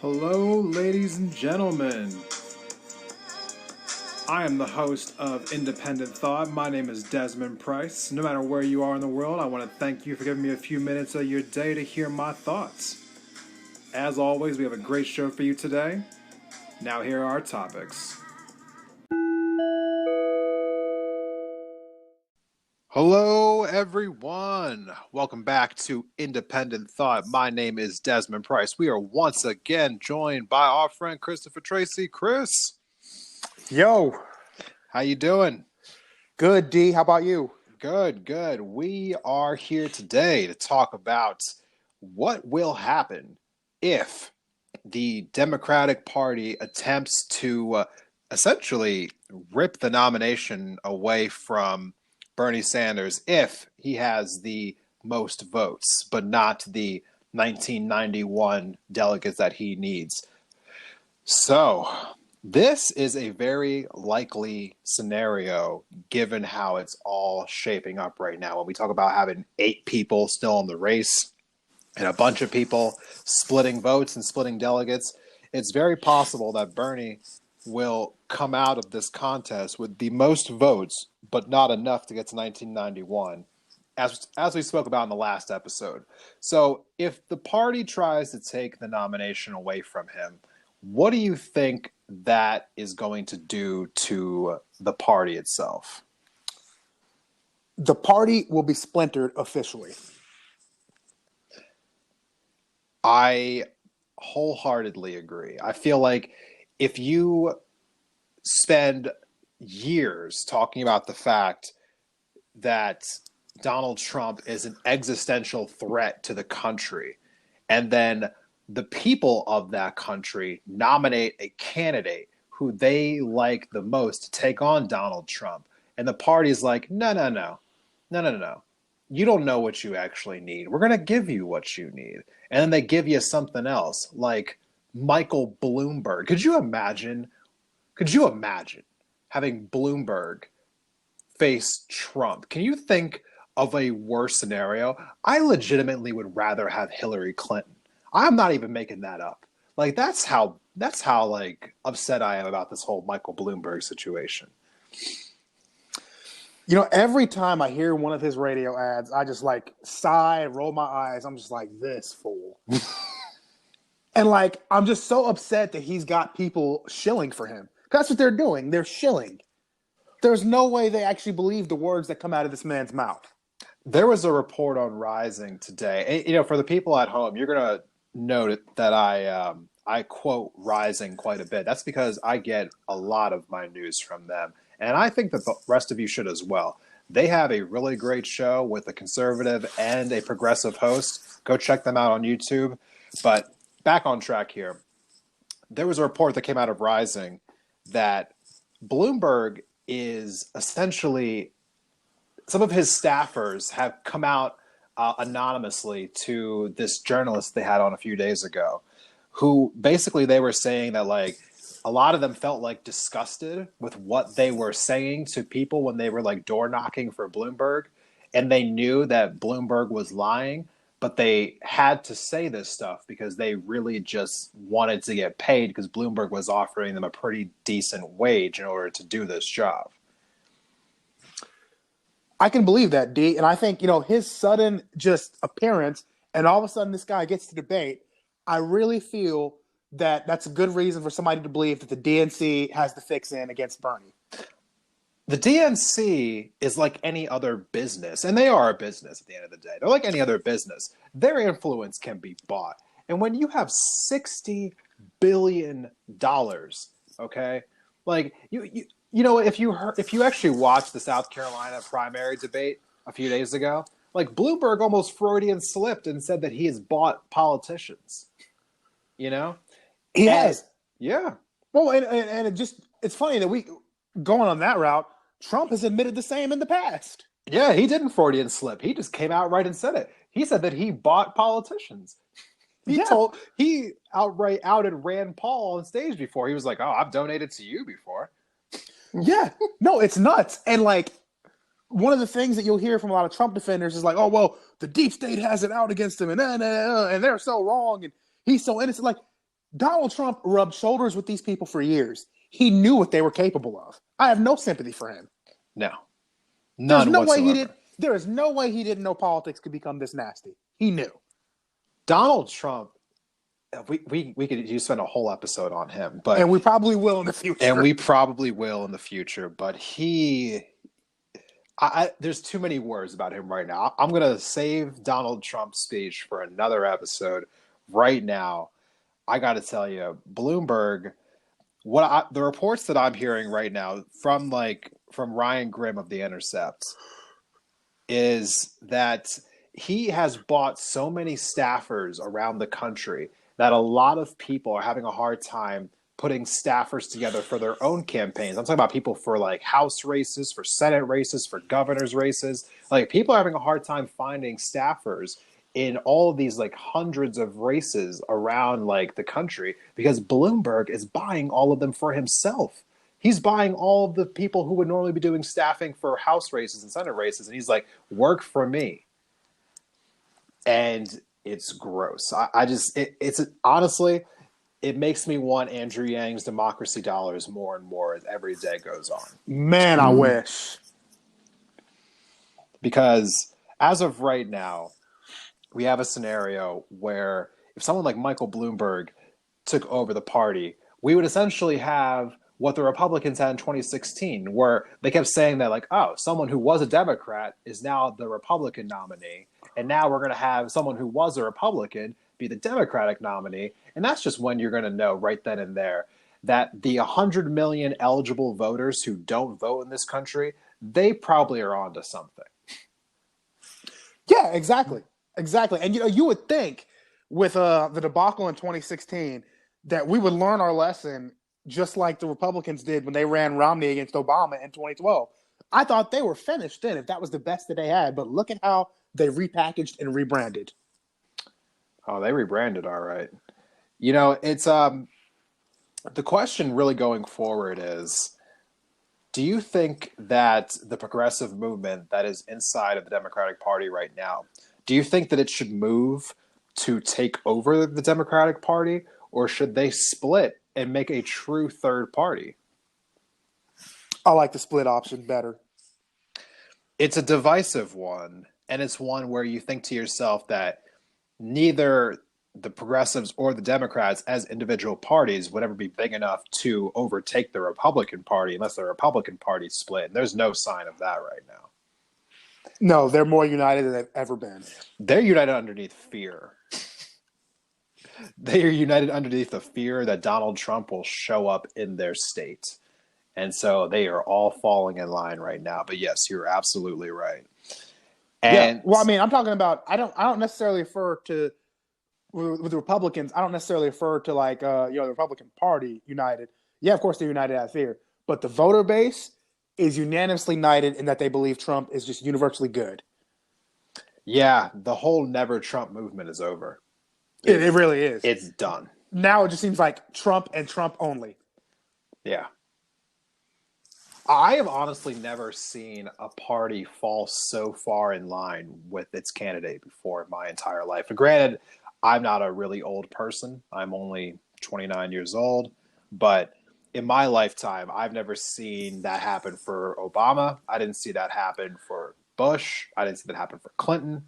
Hello, ladies and gentlemen. I am the host of Independent Thought. My name is Desmond Price. No matter where you are in the world, I want to thank you for giving me a few minutes of your day to hear my thoughts. As always, we have a great show for you today. Now here are our topics. Hello, everyone. Welcome back to Independent Thought. My name is Desmond Price. We are once again joined by our friend Christopher Tracy. Chris. Yo. How you doing? Good, D. How about you? Good. We are here today to talk about what will happen if the Democratic Party attempts to essentially rip the nomination away from Bernie Sanders if he has the most votes, but not the 1991 delegates that he needs. So this is a very likely scenario given how it's all shaping up right now. When we talk about having 8 people still in the race and a bunch of people splitting votes and splitting delegates, it's very possible that Bernie will come out of this contest with the most votes, but not enough to get to 1991, as we spoke about in the last episode. So if the party tries to take the nomination away from him, what do you think that is going to do to the party itself? The party will be splintered officially. I wholeheartedly agree. I feel like if you spend years talking about the fact that Donald Trump is an existential threat to the country, and then the people of that country nominate a candidate who they like the most to take on Donald Trump, and the party's like, no. You don't know what you actually need. We're going to give you what you need. And then they give you something else, like Michael Bloomberg. Could you imagine having Bloomberg face Trump? Can you think of a worse scenario? I legitimately would rather have Hillary Clinton. I'm not even making that up. Like that's how like upset I am about this whole Michael Bloomberg situation. You know, every time I hear one of his radio ads, I just like sigh, roll my eyes. I'm just like, this fool. And like, I'm just so upset that he's got people shilling for him. That's what they're doing. They're shilling. There's no way they actually believe the words that come out of this man's mouth. There was a report on Rising today. And, you know, for the people at home, you're going to note that I quote Rising quite a bit. That's because I get a lot of my news from them. And I think that the rest of you should as well. They have a really great show with a conservative and a progressive host. Go check them out on YouTube. But back on track here. There was a report that came out of Rising that Bloomberg is essentially, some of his staffers have come out anonymously to this journalist they had on a few days ago, who basically they were saying that like a lot of them felt like disgusted with what they were saying to people when they were like door knocking for Bloomberg, and they knew that Bloomberg was lying, but they had to say this stuff because they really just wanted to get paid because Bloomberg was offering them a pretty decent wage in order to do this job. I can believe that, D. And I think, you know, his sudden just appearance and all of a sudden this guy gets to debate, I really feel that that's a good reason for somebody to believe that the DNC has the fix in against Bernie. The DNC is like any other business, and they are a business at the end of the day. They're like any other business. Their influence can be bought. And when you have $60 billion, okay, like you know, if you actually watched the South Carolina primary debate a few days ago, like Bloomberg almost Freudian slipped and said that he has bought politicians. You know, he has. Yeah. Well, and it's funny that we going on that route. Trump has admitted the same in the past. Yeah, he didn't Freudian slip. He just came out right and said it. He said that he bought politicians. He outright outed Rand Paul on stage before. He was like, "Oh, I've donated to you before." Yeah, no, it's nuts. And like, one of the things that you'll hear from a lot of Trump defenders is like, "Oh, well, the deep state has it out against him, and they're so wrong, and he's so innocent." Like, Donald Trump rubbed shoulders with these people for years. He knew what they were capable of. I have no sympathy for him. No, There's none no way he did. whatsoever. There is no way he didn't know politics could become this nasty. He knew. Donald Trump, we could you spend a whole episode on him, but And we probably will in the and future. we probably will in the future. But there's too many words about him right now. I'm gonna save Donald Trump's speech for another episode. Right now, I got to tell you, Bloomberg. The reports that I'm hearing right now from Ryan Grimm of The Intercept is that he has bought so many staffers around the country that a lot of people are having a hard time putting staffers together for their own campaigns. I'm talking about people for like House races, for Senate races, for governor's races. Like people are having a hard time finding staffers in all of these like hundreds of races around like the country because Bloomberg is buying all of them for himself. He's buying all of the people who would normally be doing staffing for House races and Senate races, and he's like, "Work for me," and it's gross. It's honestly, it makes me want Andrew Yang's democracy dollars more and more as every day goes on. Man, I wish. Because as of right now, we have a scenario where if someone like Michael Bloomberg took over the party, we would essentially have what the Republicans had in 2016, where they kept saying that, like, oh, someone who was a Democrat is now the Republican nominee. And now we're going to have someone who was a Republican be the Democratic nominee. And that's just when you're going to know right then and there that the 100 million eligible voters who don't vote in this country, they probably are onto something. Yeah, exactly. Exactly. And you would think with the debacle in 2016 that we would learn our lesson just like the Republicans did when they ran Romney against Obama in 2012. I thought they were finished then if that was the best that they had, but look at how they repackaged and rebranded. Oh, they rebranded all right. It's the question really going forward is, do you think that the progressive movement that is inside of the Democratic Party right now, do you think that it should move to take over the Democratic Party, or should they split and make a true third party? I like the split option better. It's a divisive one, and it's one where you think to yourself that neither the progressives or the Democrats as individual parties would ever be big enough to overtake the Republican Party unless the Republican Party split. And there's no sign of that right now. No, they're more united than they've ever been. They're united underneath fear. They are united underneath the fear that Donald Trump will show up in their state. And so they are all falling in line right now. But yes, you're absolutely right. And yeah, well, I mean, I'm talking about. I don't necessarily refer to with the Republicans. I don't necessarily refer to like the Republican Party united. Yeah, of course they're united out of fear, but the voter base is unanimously united in that they believe Trump is just universally good. yeah, the whole never Trump movement is over. It really is. It's done. Now it just seems like Trump and Trump only. Yeah. I have honestly never seen a party fall so far in line with its candidate before in my entire life. And granted, I'm not a really old person. I'm only 29 years old. But in my lifetime, I've never seen that happen for Obama. I didn't see that happen for Bush. I didn't see that happen for Clinton.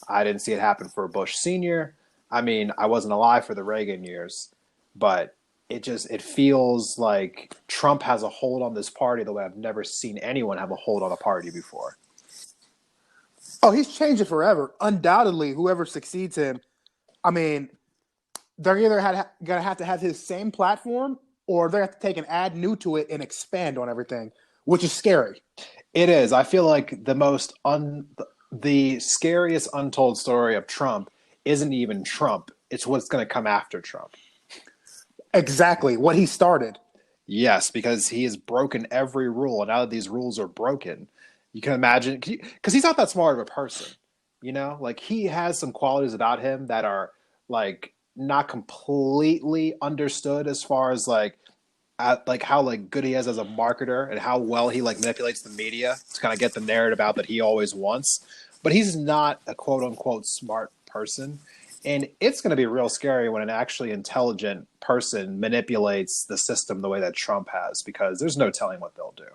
I didn't see it happen for Bush Sr. I mean, I wasn't alive for the Reagan years, but it feels like Trump has a hold on this party the way I've never seen anyone have a hold on a party before. Oh, he's changed it forever. Undoubtedly, whoever succeeds him, I mean, they're either going to have his same platform or they have to take and add new to it and expand on everything, which is scary. It is. I feel like the scariest untold story of Trump isn't even Trump. It's what's going to come after Trump. Exactly. What he started. Yes, because he has broken every rule, and now that these rules are broken, you can imagine because he's not that smart of a person, like he has some qualities about him that are like not completely understood as far as like how like good he is as a marketer and how well he like manipulates the media to kind of get the narrative out that he always wants. But he's not a quote unquote smart person. And it's going to be real scary when an actually intelligent person manipulates the system the way that Trump has, because there's no telling what they'll do.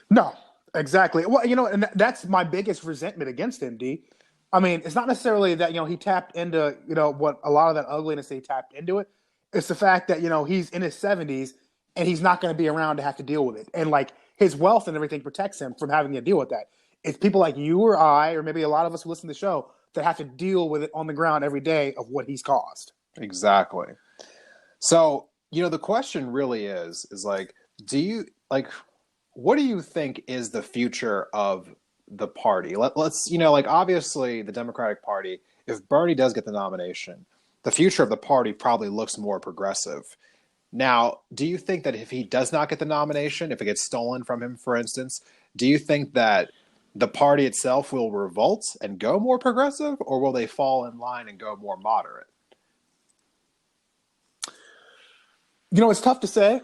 No, exactly. Well, and that's my biggest resentment against him, D. I mean, it's not necessarily that, he tapped into, what a lot of that ugliness he tapped into it. It's the fact that, he's in his 70s and he's not going to be around to have to deal with it. And like his wealth and everything protects him from having to deal with that. It's people like you or I, or maybe a lot of us who listen to the show, that have to deal with it on the ground every day of what he's caused. Exactly. So, the question really is like, what do you think is the future of the party? Let's, obviously the Democratic Party, if Bernie does get the nomination, the future of the party probably looks more progressive. Now, do you think that if he does not get the nomination, if it gets stolen from him, for instance, do you think that the party itself will revolt and go more progressive, or will they fall in line and go more moderate? It's tough to say.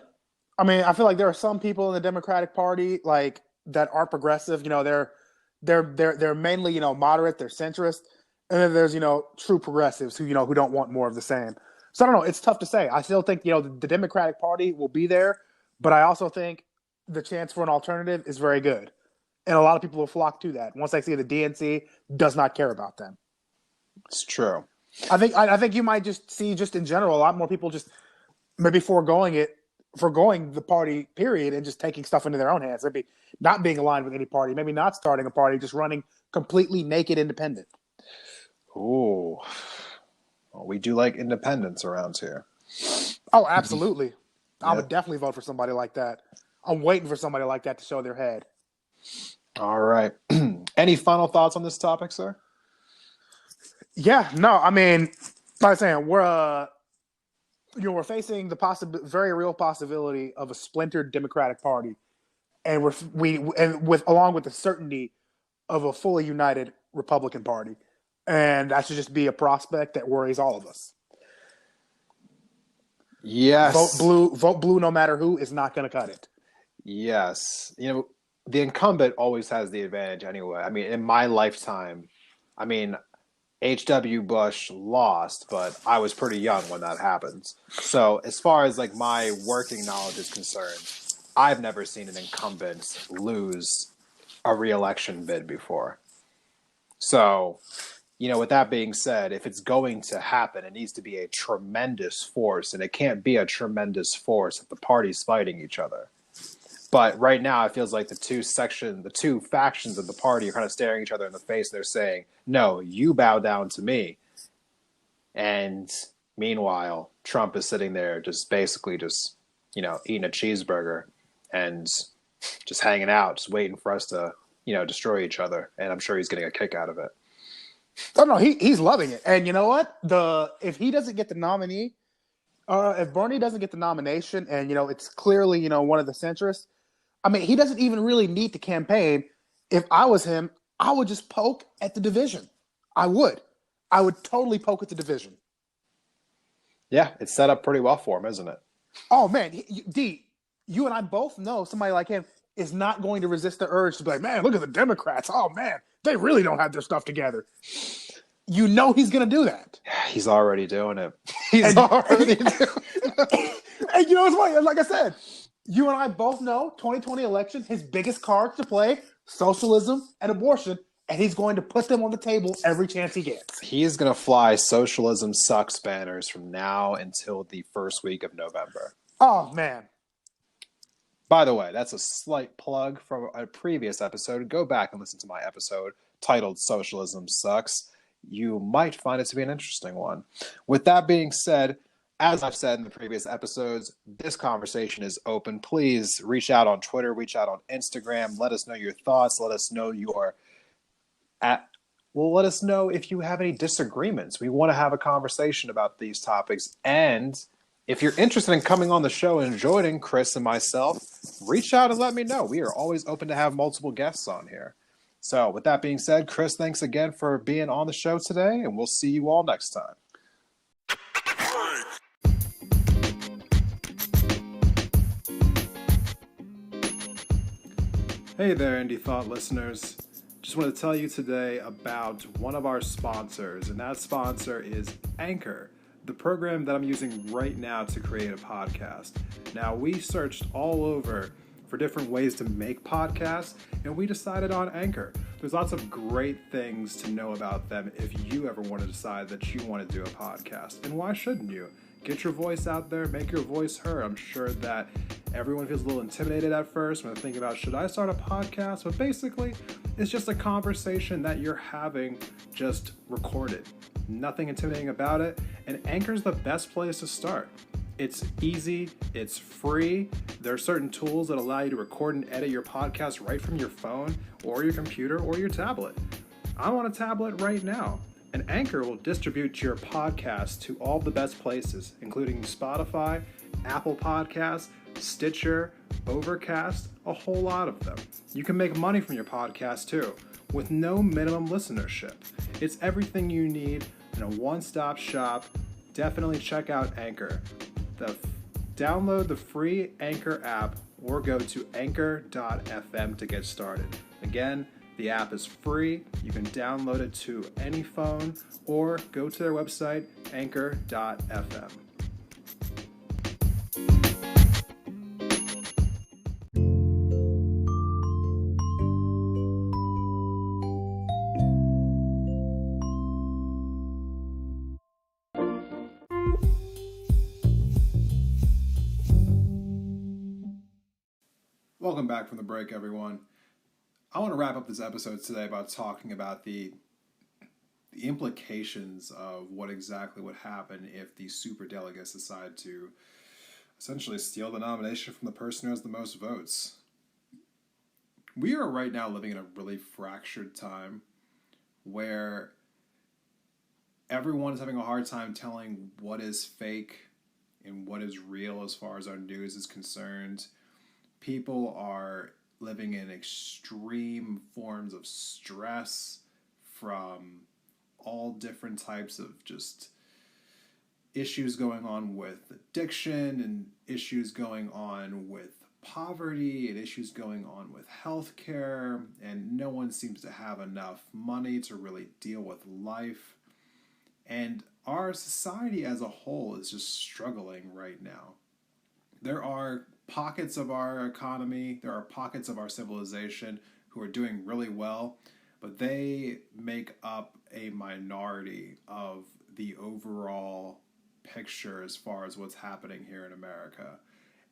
I mean, I feel like there are some people in the Democratic Party like that are progressive. They're mainly moderate, they're centrist, and then there's true progressives who who don't want more of the same. So I don't know. It's tough to say. I still think the Democratic Party will be there, but I also think the chance for an alternative is very good. And a lot of people will flock to that once they see the DNC does not care about them. It's true. I think you might just see, just in general, a lot more people just maybe foregoing the party period and just taking stuff into their own hands. Maybe not being aligned with any party, maybe not starting a party, just running completely naked independent. Ooh. Well, we do like independence around here. Oh, absolutely. Yep. I would definitely vote for somebody like that. I'm waiting for somebody like that to show their head. All right. Any final thoughts on this topic, sir? Yeah, no, I mean, like I'm saying, we're facing the very real possibility of a splintered Democratic Party, and along with the certainty of a fully united Republican Party, and that should just be a prospect that worries all of us. Yes. Vote blue, no matter who is not going to cut it. Yes, the incumbent always has the advantage anyway. I mean, in my lifetime, H.W. Bush lost, but I was pretty young when that happened. So as far as like my working knowledge is concerned, I've never seen an incumbent lose a re-election bid before. So, with that being said, if it's going to happen, it needs to be a tremendous force, and it can't be a tremendous force if the party's fighting each other. But right now, it feels like the two factions of the party are kind of staring each other in the face. They're saying, no, you bow down to me. And meanwhile, Trump is sitting there basically eating a cheeseburger and just hanging out, just waiting for us to, destroy each other. And I'm sure he's getting a kick out of it. Oh, no, he's loving it. And you know what? If he doesn't get the nominee, if Bernie doesn't get the nomination and, it's clearly, one of the centrists, I mean, he doesn't even really need to campaign. If I was him, I would just poke at the division. I would totally poke at the division. Yeah, it's set up pretty well for him, isn't it? Oh, man. D, you and I both know somebody like him is not going to resist the urge to be like, man, look at the Democrats. Oh, man, they really don't have their stuff together. He's going to do that. He's already doing it. And you know what's funny? Like I said, you and I both know 2020 election, his biggest cards to play, socialism and abortion, and he's going to put them on the table every chance he gets. He's going to fly socialism sucks banners from now until the first week of November. Oh, man. By the way, that's a slight plug from a previous episode. Go back and listen to my episode titled Socialism Sucks. You might find it to be an interesting one. With that being said, as I've said in the previous episodes, this conversation is open. Please reach out on Twitter, reach out on Instagram. Let us know your thoughts. Let us know let us know if you have any disagreements. We want to have a conversation about these topics. And if you're interested in coming on the show and joining Chris and myself, reach out and let me know. We are always open to have multiple guests on here. So with that being said, Chris, thanks again for being on the show today, and we'll see you all next time. Hey there, Indie Thought listeners. Just want to tell you today about one of our sponsors, and that sponsor is Anchor, the program that I'm using right now to create a podcast. Now, we searched all over for different ways to make podcasts, and we decided on Anchor. There's lots of great things to know about them if you ever want to decide that you want to do a podcast. And why shouldn't you? Get your voice out there, make your voice heard. I'm sure that everyone feels a little intimidated at first when they think about, should I start a podcast? But basically, it's just a conversation that you're having just recorded. Nothing intimidating about it, and Anchor's the best place to start. It's easy, it's free. There are certain tools that allow you to record and edit your podcast right from your phone or your computer or your tablet. I'm on a tablet right now. And Anchor will distribute your podcast to all the best places, including Spotify, Apple Podcasts, Stitcher, Overcast, a whole lot of them. You can make money from your podcast too, with no minimum listenership. It's everything you need in a one-stop shop. Definitely check out Anchor. Download the free Anchor app or go to anchor.fm to get started. Again, the app is free. You can download it to any phone or go to their website, anchor.fm. Welcome back from the break, everyone. I want to wrap up this episode today by talking about the implications of what exactly would happen if the Superdelegates decide to essentially steal the nomination from the person who has the most votes. We are right now living in a really fractured time where everyone is having a hard time telling what is fake and what is real as far as our news is concerned. People are living in extreme forms of stress from all different types of just issues going on with addiction and issues going on with poverty and issues going on with healthcare, and no one seems to have enough money to really deal with life. And our society as a whole is just struggling right now. There are pockets of our economy, there are pockets of our civilization who are doing really well, but they make up a minority of the overall picture as far as what's happening here in America.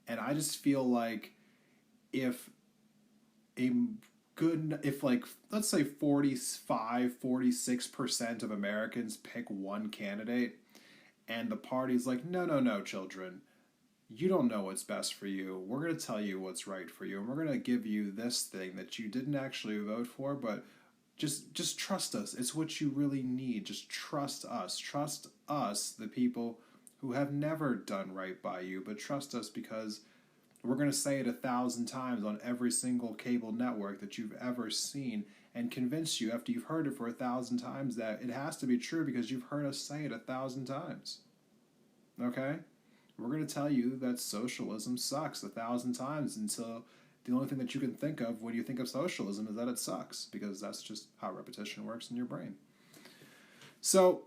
And I just feel like if like, let's say 46% of Americans pick one candidate and the party's like, no, children, you don't know what's best for you. We're going to tell you what's right for you. And we're going to give you this thing that you didn't actually vote for, but just trust us. It's what you really need. Just trust us. Trust us, the people who have never done right by you, but trust us because we're going to say it 1,000 times on every single cable network that you've ever seen and convince you after you've heard it for 1,000 times that it has to be true because you've heard us say it 1,000 times. Okay? We're going to tell you that socialism sucks 1,000 times until the only thing that you can think of when you think of socialism is that it sucks, because that's just how repetition works in your brain. So,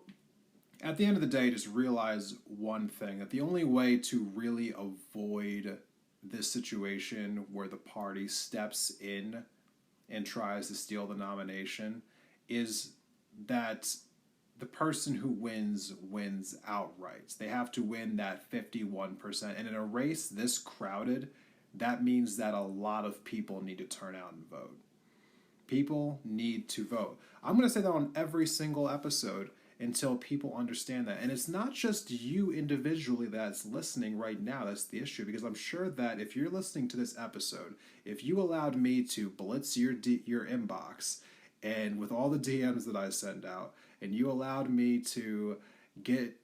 at the end of the day, just realize one thing, that the only way to really avoid this situation where the party steps in and tries to steal the nomination is that the person who wins outright. They have to win that 51%. And in a race this crowded, that means that a lot of people need to turn out and vote. People need to vote. I'm going to say that on every single episode until people understand that. And it's not just you individually that's listening right now that's the issue, because I'm sure that if you're listening to this episode, if you allowed me to blitz your inbox and with all the DMs that I send out, and you allowed me to get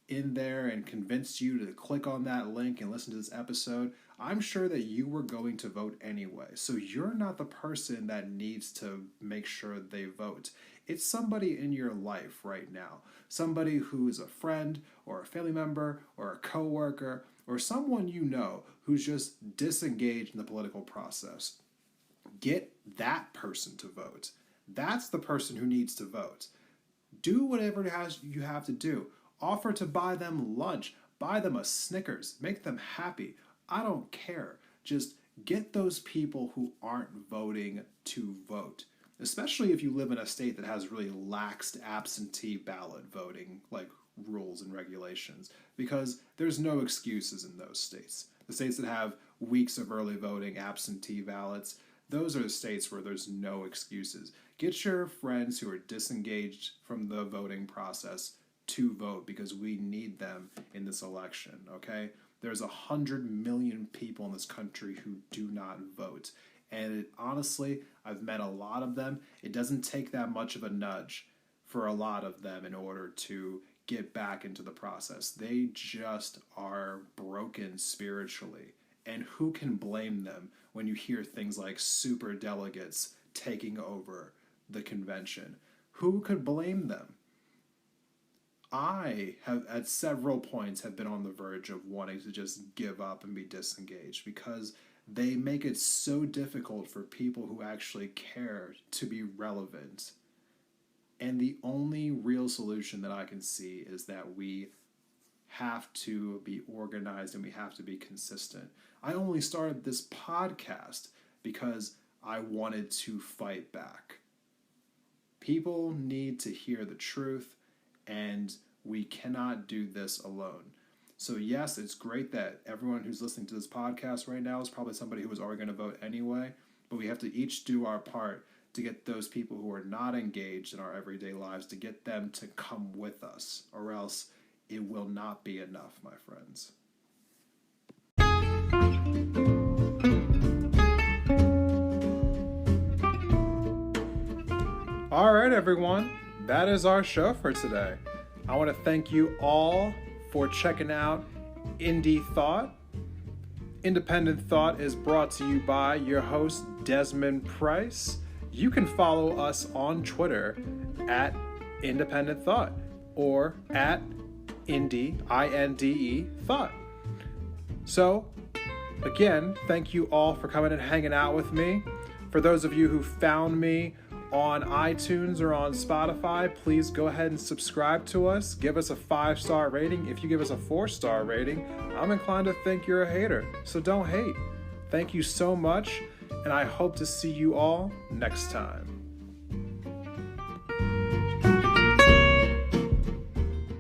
in there and convince you to click on that link and listen to this episode, I'm sure that you were going to vote anyway. So you're not the person that needs to make sure they vote. It's somebody in your life right now. Somebody who is a friend or a family member or a coworker or someone you know who's just disengaged in the political process. Get that person to vote. That's the person who needs to vote. Do whatever you have to do. Offer to buy them lunch, buy them a Snickers, make them happy. I don't care. Just get those people who aren't voting to vote, especially if you live in a state that has really laxed absentee ballot voting like rules and regulations, because there's no excuses in those states. The states that have weeks of early voting, absentee ballots, those are the states where there's no excuses. Get your friends who are disengaged from the voting process to vote, because we need them in this election, okay? There's 100 million people in this country who do not vote. And honestly, I've met a lot of them. It doesn't take that much of a nudge for a lot of them in order to get back into the process. They just are broken spiritually. And who can blame them when you hear things like superdelegates taking over the convention? Who could blame them? I have, at several points, have been on the verge of wanting to just give up and be disengaged, because they make it so difficult for people who actually care to be relevant. And the only real solution that I can see is that we have to be organized and we have to be consistent. I only started this podcast because I wanted to fight back. People need to hear the truth, and we cannot do this alone. So yes, it's great that everyone who's listening to this podcast right now is probably somebody who was already going to vote anyway, but we have to each do our part to get those people who are not engaged in our everyday lives, to get them to come with us, or else it will not be enough, my friends. All right, everyone, that is our show for today. I want to thank you all for checking out Indie Thought. Independent Thought is brought to you by your host, Desmond Price. You can follow us on Twitter at Independent Thought or at Indie, I-N-D-E, Thought. So, again, thank you all for coming and hanging out with me. For those of you who found me on iTunes or on Spotify, please go ahead and subscribe to us. Give us a 5-star rating. If you give us a 4-star rating, I'm inclined to think you're a hater. So don't hate. Thank you so much, and I hope to see you all next time.